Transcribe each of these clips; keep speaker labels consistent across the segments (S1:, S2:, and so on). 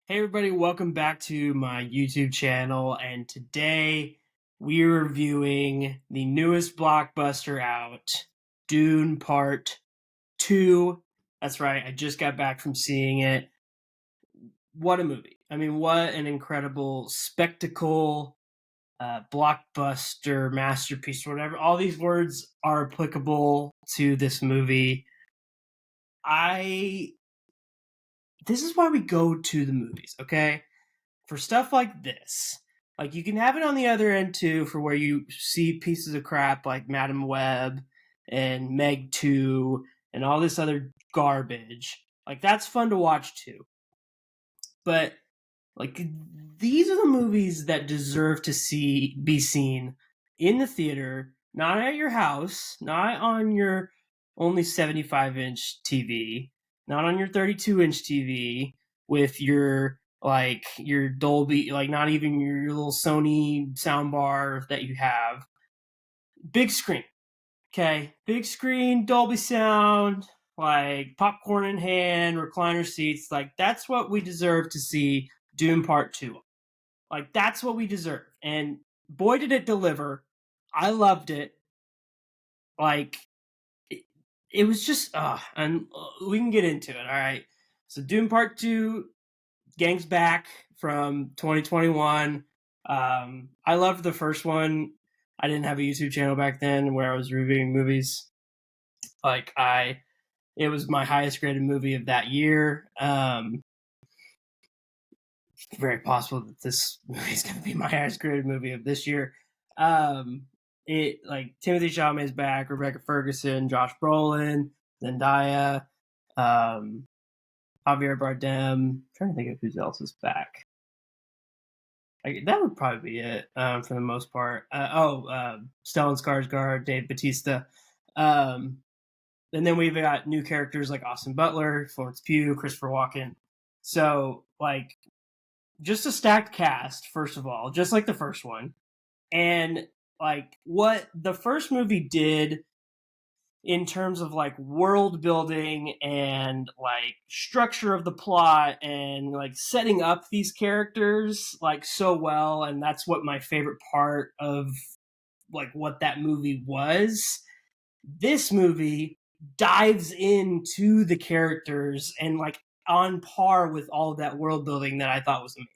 S1: Hey everybody, welcome back to my YouTube channel, and today we're reviewing the newest blockbuster out, Dune Part 2. That's right, I just got back from seeing it. What a movie. I mean, what an incredible spectacle, blockbuster, masterpiece, whatever. All these words are applicable to this movie. I This is why we go to the movies, okay? For stuff like this. Like, you can have it on the other end too, for where you see pieces of crap like Madam Web and Meg 2 and all this other garbage. Like, that's fun to watch too. But like, these are the movies that deserve to be seen in the theater, not at your house, not on your only 75-inch TV, not on your 32-inch TV with your Dolby, like not even your little Sony soundbar that you have. Big screen, okay? Big screen, Dolby sound, like popcorn in hand, recliner seats. Like, that's what we deserve to see Dune Part 2. Like, that's what we deserve. And boy, did it deliver. I loved it. Like, it, it was just, and we can get into it, all right? So, Dune Part 2, Gang's back from 2021. I loved the first one. I didn't have a YouTube channel back then where I was reviewing movies. It was my highest graded movie of that year. Very possible that this movie is going to be my highest graded movie of this year. It like Timothy Chalamet's back, Rebecca Ferguson, Josh Brolin, Zendaya, um, Javier Bardem. I'm trying to think of who else is back. That would probably be it for the Most part. Stellan Skarsgård, Dave Bautista. Um, and then we've got new characters like Austin Butler, Florence Pugh, Christopher Walken. So, like, just a stacked cast, first of all, just like the first one. And, like, what the first movie did in terms of like world building and like structure of the plot and like setting up these characters like so well, and that's what my favorite part of like what that movie was. This movie dives into the characters and like on par with all of that world building that I thought was amazing.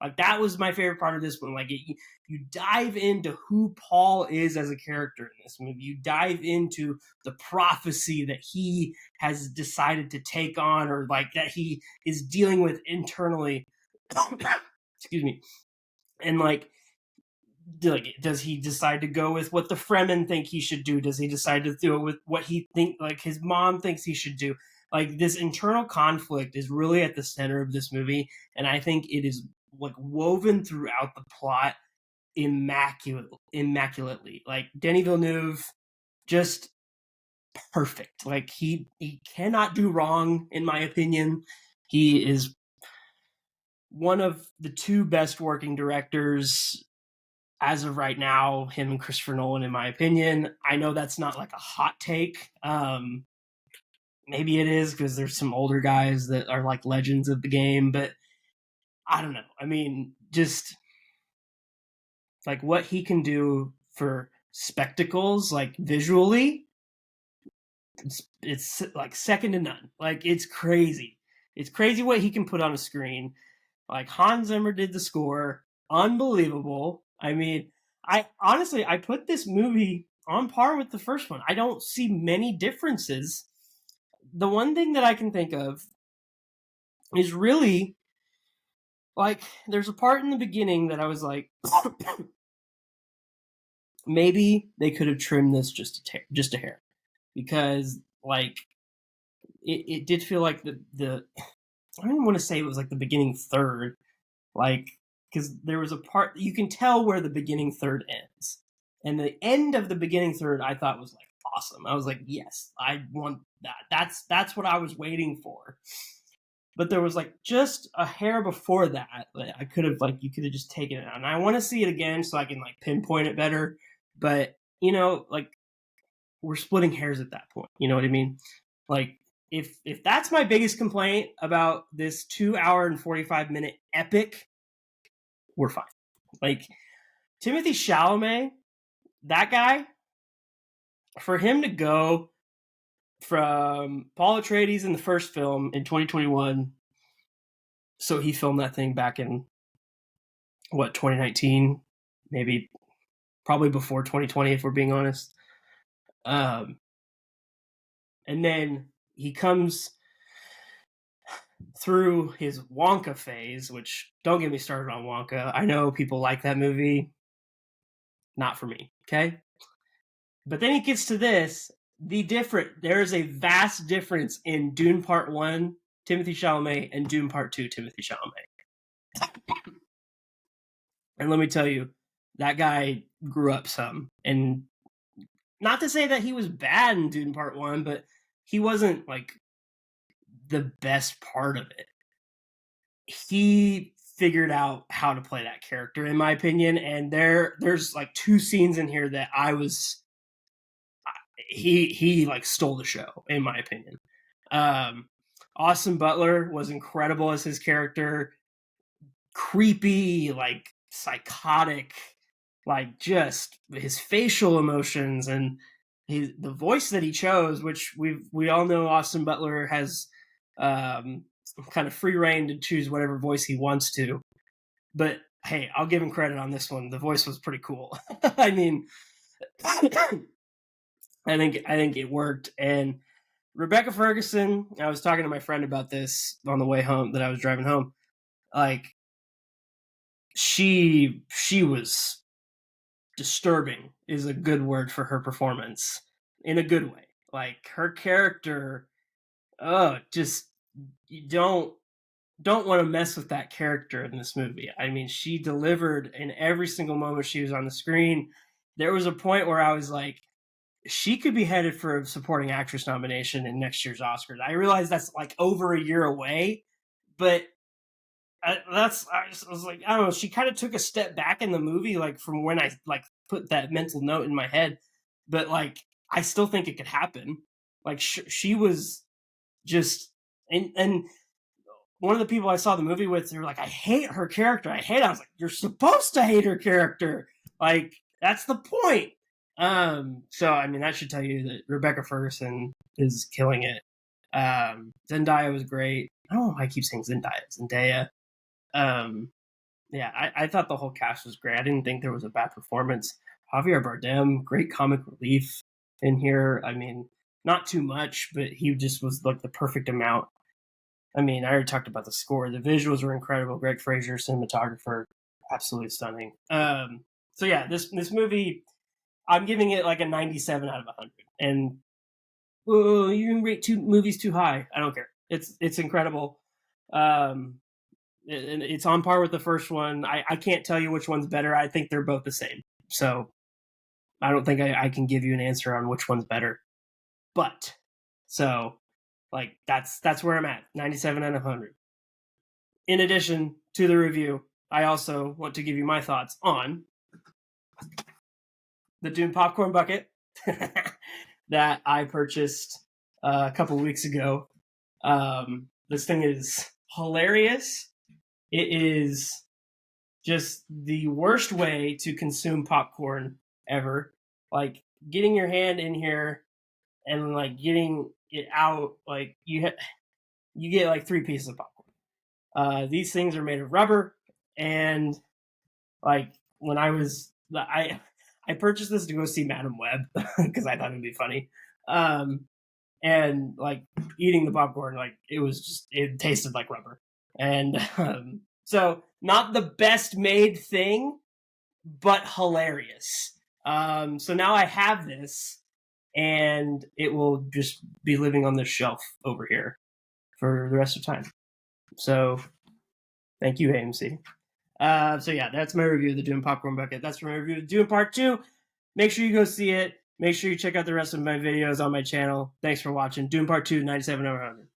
S1: Like, that was my favorite part of this one. Like, you dive into who Paul is as a character in this movie. You dive into the prophecy that he has decided to take on, or like that he is dealing with internally. Excuse me. And like, does he decide to go with what the Fremen think he should do? Does he decide to do it with what he think like his mom thinks he should do? Like, this internal conflict is really at the center of this movie, and I think it is like woven throughout the plot immaculately. Like, Denis Villeneuve, just perfect. Like, he cannot do wrong, in my opinion. He is one of the two best working directors as of right now, him and Christopher Nolan, in my opinion. I know that's not like a hot take. Maybe it is because there's some older guys that are like legends of the game, but I don't know. I mean, just like what he can do for spectacles, like visually, it's like second to none. Like, it's crazy. It's crazy what he can put on a screen. Like, Hans Zimmer did the score, unbelievable. I mean, I put this movie on par with the first one. I don't see many differences. The one thing that I can think of is really like there's a part in the beginning that I was like, maybe they could have trimmed this just a hair, because like it did feel like the I don't want to say it was like the beginning third, like, because there was a part you can tell where the beginning third ends, and the end of the beginning third I thought was like awesome. I was like, yes, I want that. That's what I was waiting for. But there was like just a hair before that I could have, like, you could have just taken it out, and I want to see it again so I can like pinpoint it better. But like, we're splitting hairs at that point. You know what I mean? Like, if that's my biggest complaint about this 2 hour and 45-minute epic, we're fine. Like, Timothée Chalamet, that guy, for him to go from Paul Atreides in the first film in 2021, so he filmed that thing back in, 2019? Maybe, probably before 2020, if we're being honest. And then he comes through his Wonka phase, which, don't get me started on Wonka. I know people like that movie. Not for me, okay? But then he gets to this. There is a vast difference in Dune Part 1, Timothée Chalamet, and Dune Part 2, Timothée Chalamet. And let me tell you, that guy grew up some. And not to say that he was bad in Dune Part 1, but he wasn't, like, the best part of it. He figured out how to play that character, in my opinion, and there's like 2 scenes in here that he like stole the show, in my opinion. Austin Butler was incredible as his character. Creepy, like psychotic, like just his facial emotions and the voice that he chose, which we all know Austin Butler has kind of free reign to choose whatever voice he wants to. But hey, I'll give him credit on this one. The voice was pretty cool. I mean, I think it worked. And Rebecca Ferguson, I was talking to my friend about this on the way home, that I was driving home. Like, she was disturbing, is a good word for her performance, in a good way. Like, her character, just, you don't want to mess with that character in this movie. I mean, she delivered in every single moment she was on the screen. There was a point where I was like, she could be headed for a supporting actress nomination in next year's Oscars. I realize that's like over a year away, but I was like, I don't know. She kind of took a step back in the movie, like from when I like put that mental note in my head. But like, I still think it could happen. Like, she was just, and one of the people I saw the movie with, they were like, I hate her character. I hate it. I was like, you're supposed to hate her character. Like, that's the point. So, I mean, that should tell you that Rebecca Ferguson is killing it. Zendaya was great. I don't know why I keep saying Zendaya. Yeah, I thought the whole cast was great. I didn't think there was a bad performance. Javier Bardem, great comic relief in here. I mean, not too much, but he just was like the perfect amount. I mean, I already talked about the score. The visuals were incredible. Greg Fraser, cinematographer, absolutely stunning. So yeah, this movie, I'm giving it like a 97 out of 100. And you can rate movies too high. I don't care. It's incredible. It's on par with the first one. I can't tell you which one's better. I think they're both the same. So I don't think I can give you an answer on which one's better. But so like that's where I'm at. 97 out of 100. In addition to the review, I also want to give you my thoughts on the Dune popcorn bucket that I purchased a couple weeks ago. This thing is hilarious. It is just the worst way to consume popcorn ever. Like, getting your hand in here and like getting it out, like you get like 3 pieces of popcorn. These things are made of rubber, and like when I purchased this to go see Madam Web because I thought it'd be funny. And like eating the popcorn, like it tasted like rubber. And so not the best made thing, but hilarious. So now I have this, and it will just be living on this shelf over here for the rest of time. So thank you, AMC. So yeah, that's my review of the Dune Popcorn Bucket. That's my review of Dune Part 2. Make sure you go see it. Make sure you check out the rest of my videos on my channel. Thanks for watching. Dune Part 2, 97 over 100.